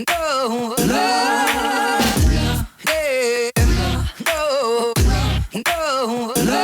No, no, yeah, no, no, no.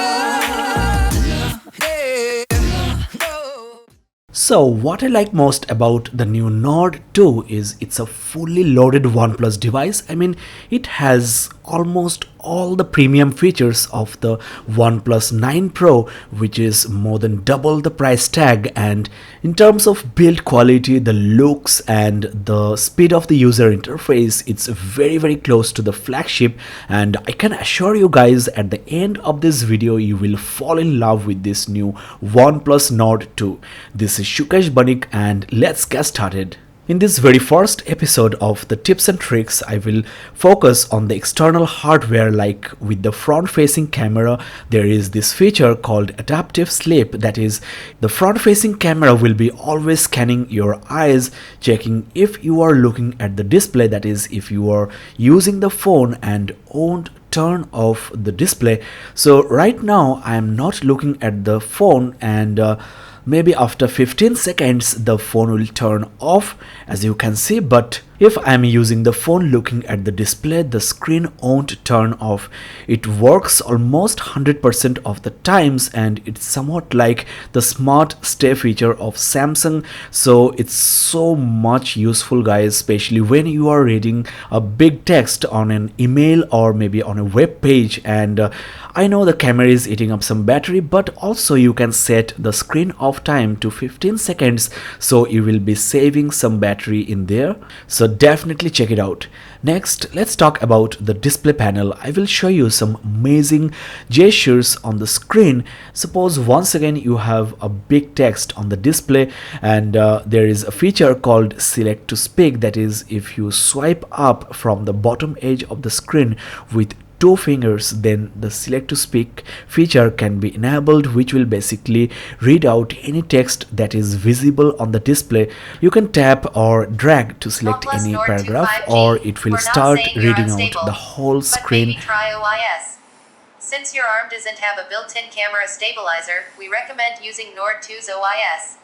So what I like most about the new Nord 2 is it's a fully loaded OnePlus device. I mean, it has almost all the premium features of the OnePlus 9 Pro, which is more than double the price tag, and in terms of build quality, the looks and the speed of the user interface, it's very close to the flagship. And I can assure you guys, at the end of this video you will fall in love with this new OnePlus Nord 2. This is Shukesh Banik and let's get started. In this very first episode of the tips and tricks, I will focus on the external hardware. Like with the front facing camera, there is this feature called adaptive sleep. That is, the front facing camera will be always scanning your eyes, checking if you are looking at the display. That is, if you are using the phone and won't turn off the display. So right now I am not looking at the phone, and maybe after 15 seconds the phone will turn off, as you can see. But if I am using the phone looking at the display, the screen won't turn off. It works almost 100% of the times, and it's somewhat like the smart stay feature of Samsung. So it's so much useful, guys, especially when you are reading a big text on an email or maybe on a web page. And I know the camera is eating up some battery, but also you can set the screen off time to 15 seconds, so you will be saving some battery in there. So definitely check it out. Next, let's talk about the display panel. I will show you some amazing gestures on the screen. Suppose once again you have a big text on the display, and there is a feature called select to speak. That is, if you swipe up from the bottom edge of the screen with two fingers, then the select to speak feature can be enabled, which will basically read out any text that is visible on the display. You can tap or drag to select OnePlus any Nord2 paragraph, 5G. or it will We're not start saying you're reading out unstable, the whole but screen. maybe try OIS. Since your arm doesn't have a built-in camera stabilizer, we recommend using Nord2's OIS.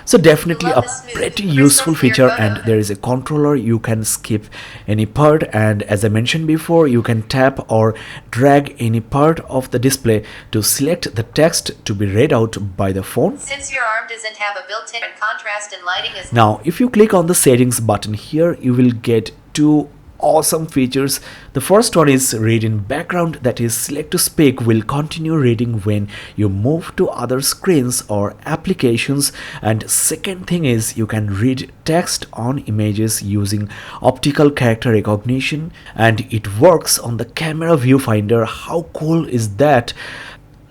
So definitely a Smooth, pretty crystal useful clear feature, photo. and there is a controller. You can skip any part, and as I mentioned before, you can tap or drag any part of the display to select the text to be read out by the phone. Since your arm doesn't have a built-in contrast and lighting is Now if you click on the settings button here, you will get two awesome features. The first one is read in background. That is, select to speak will continue reading when you move to other screens or applications. And second thing is, you can read text on images using optical character recognition, and it works on the camera viewfinder. How cool is that?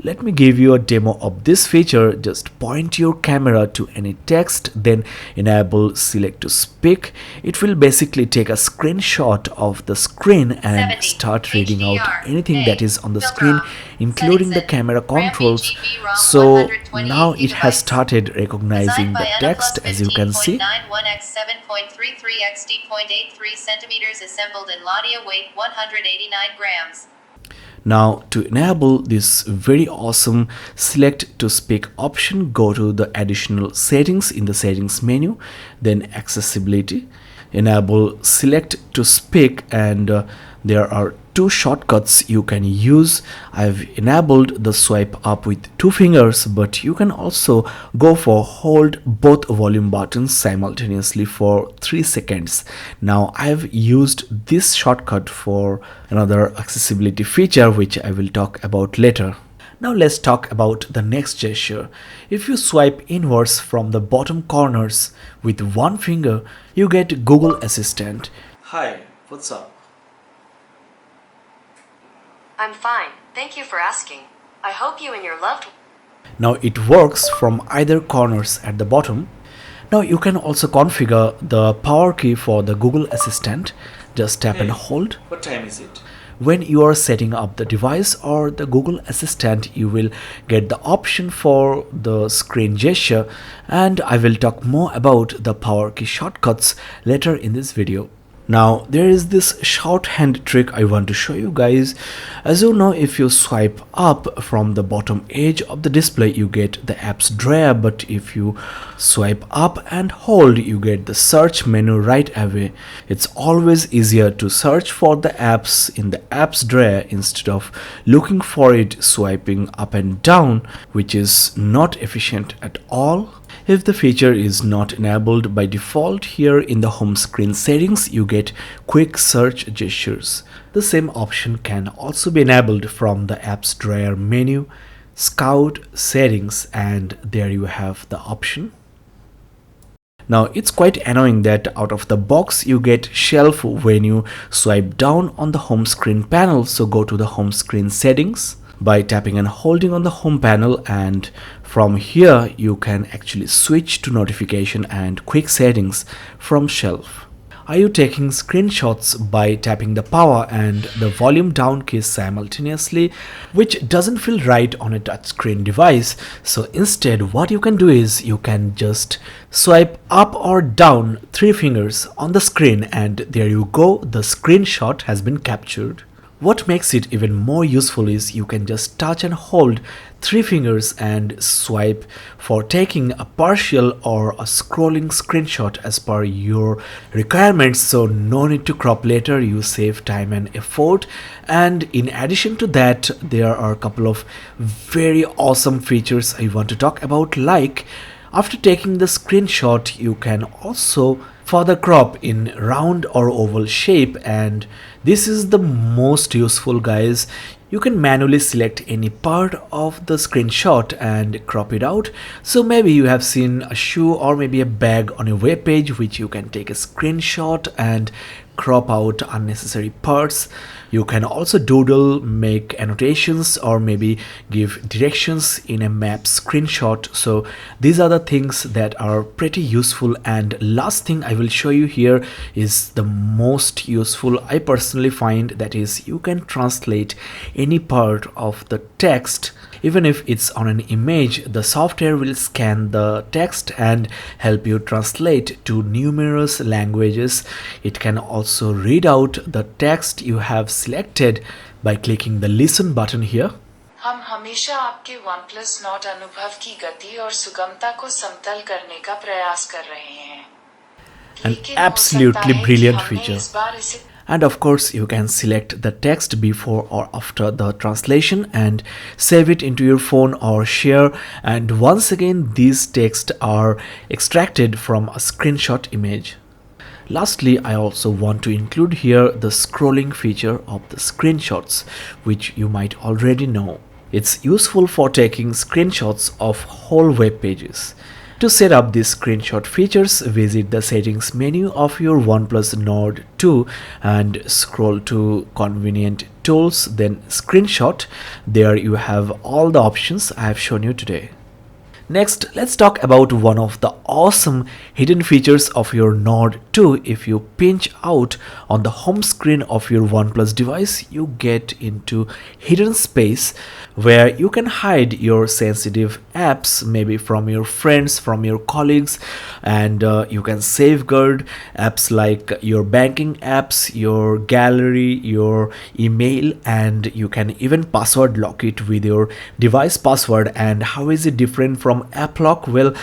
Let me give you a demo of this feature. Just point your camera to any text, then enable select to speak. It will basically take a screenshot of the screen and 70, start reading out HDR, anything that is on the filter screen, off, including the settings in, camera RAM controls. BGB ROM So 128 now it has gigabytes. started recognizing Designed the by text, as you can see. 15.91x7.33x d.83 centimeters, assembled in Latvia, weight 189 grams. Now to enable this very awesome select to speak option, go to the additional settings in the settings menu, then accessibility, enable select to speak, and there are two shortcuts you can use. I've enabled the swipe up with two fingers, but you can also go for hold both volume buttons simultaneously for 3 seconds. Now I've used this shortcut for another accessibility feature, which I will talk about later. Now let's talk about the next gesture. If you swipe inwards from the bottom corners with one finger, you get Google Assistant. Hi, what's up? I'm fine, thank you for asking. I hope you and your loved one. Now it works from either corners at the bottom. Now you can also configure the power key for the Google Assistant. Just tap and hold. What time is it? When you are setting up the device or the Google Assistant, you will get the option for the screen gesture, and I will talk more about the power key shortcuts later in this video. Now there is this shorthand trick I want to show you guys. As you know, if you swipe up from the bottom edge of the display you get the apps drawer, but if you swipe up and hold you get the search menu right away. It's always easier to search for the apps in the apps drawer instead of looking for it swiping up and down, which is not efficient at all. If the feature is not enabled by default, here in the home screen settings you get quick search gestures. The same option can also be enabled from the apps drawer menu, Scout settings, and there you have the option. Now it's quite annoying that out of the box you get shelf when you swipe down on the home screen panel, so go to the home screen settings by tapping and holding on the home panel, and from here you can actually switch to notification and quick settings from shelf. Are you taking screenshots by tapping the power and the volume down keys simultaneously, which doesn't feel right on a touchscreen device? So instead what you can do is you can just swipe up or down 3 fingers on the screen and there you go, the screenshot has been captured. What makes it even more useful is you can just touch and hold 3 fingers and swipe for taking a partial or a scrolling screenshot as per your requirements, so no need to crop later, you save time and effort. And in addition to that, there are a couple of very awesome features I want to talk about, like after taking the screenshot you can also further crop in round or oval shape, and this is the most useful guys. You can manually select any part of the screenshot and crop it out. So maybe you have seen a shoe or maybe a bag on your web page which you can take a screenshot and crop out unnecessary parts. You can also doodle, make annotations, or maybe give directions in a map screenshot. So these are the things that are pretty useful. And last thing I will show you here is the most useful I personally find, that is you can translate any part of the text. Even if it's on an image, the software will scan the text and help you translate to numerous languages. It can also read out the text you have selected by clicking the listen button here. हम हमेशा आपके OnePlus Nord अनुभव की गति और सुगमता को समतल करने का प्रयास कर रहे हैं। An लेकिन हो absolutely सकता है कि brilliant हमने feature. इस बार इसे And of course you can select the text before or after the translation and save it into your phone or share, and once again these texts are extracted from a screenshot image. Lastly, I also want to include here the scrolling feature of the screenshots, which you might already know. It's useful for taking screenshots of whole web pages. To set up these screenshot features, visit the settings menu of your OnePlus Nord 2 and scroll to convenient tools, then screenshot. There you have all the options I have shown you today. Next, let's talk about one of the awesome hidden features of your Nord 2. If you pinch out on the home screen of your OnePlus device, you get into hidden space where you can hide your sensitive apps, maybe from your friends, from your colleagues, and you can safeguard apps like your banking apps, your gallery, your email, and you can even password lock it with your device password. And how is it different from app lock? Well,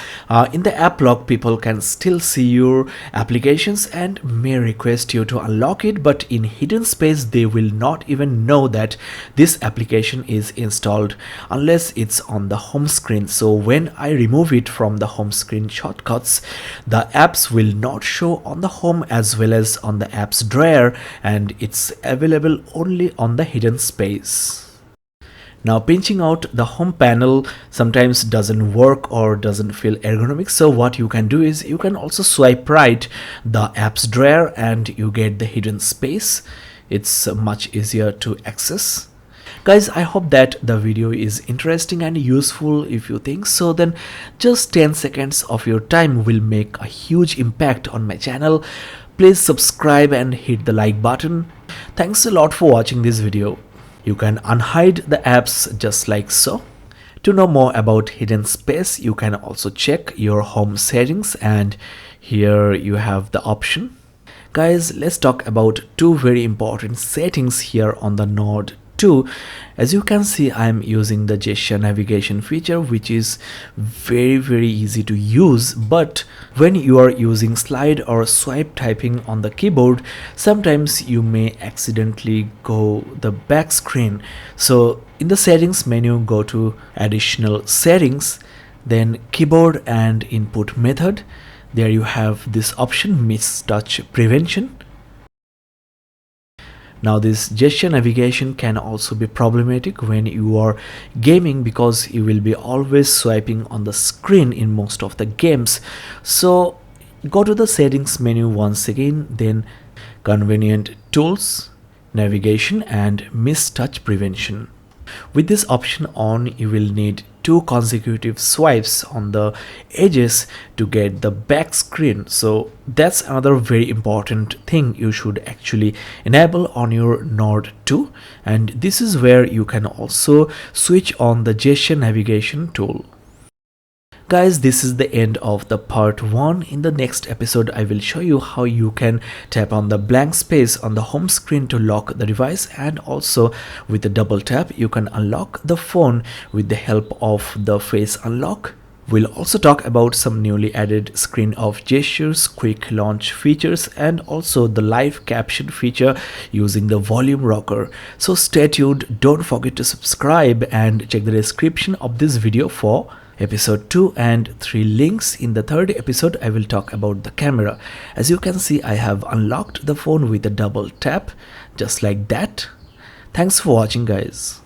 in the app lock people can still see your applications and may request you to unlock it, but in hidden space they will not even know that this application is installed unless it's on the home screen. So when I remove it from the home screen shortcuts, the apps will not show on the home as well as on the apps drawer, and it's available only on the hidden space. Now pinching out the home panel sometimes doesn't work or doesn't feel ergonomic, so what you can do is you can also swipe right the apps drawer and you get the hidden space. It's much easier to access. Guys, I hope that the video is interesting and useful. If you think so, then just 10 seconds of your time will make a huge impact on my channel. Please subscribe and hit the like button. Thanks a lot for watching this video. You can unhide the apps just like so. To know more about hidden space, you can also check your home settings, and here you have the option. Guys, let's talk about two very important settings here on the Nord 2. As you can see, I am using the gesture navigation feature, which is very easy to use, but when you are using slide or swipe typing on the keyboard, sometimes you may accidentally go the back screen. So in the settings menu, go to additional settings, then keyboard and input method. There you have this option, mistouch prevention. Now this gesture navigation can also be problematic when you are gaming, because you will be always swiping on the screen in most of the games. So go to the settings menu once again, then convenient tools, navigation and mistouch prevention. With this option on, you will need 2 consecutive swipes on the edges to get the back screen. So that's another very important thing you should actually enable on your Nord 2, and this is where you can also switch on the gesture navigation tool. Guys, this is the end of the part 1. In the next episode, I will show you how you can tap on the blank space on the home screen to lock the device, and also with a double tap you can unlock the phone with the help of the face unlock. We'll also talk about some newly added screen off gestures, quick launch features, and also the live caption feature using the volume rocker. So stay tuned, don't forget to subscribe and check the description of this video for episode 2 and 3 links. In the third episode, I will talk about the camera. As you can see, I have unlocked the phone with a double tap, just like that. Thanks for watching, guys.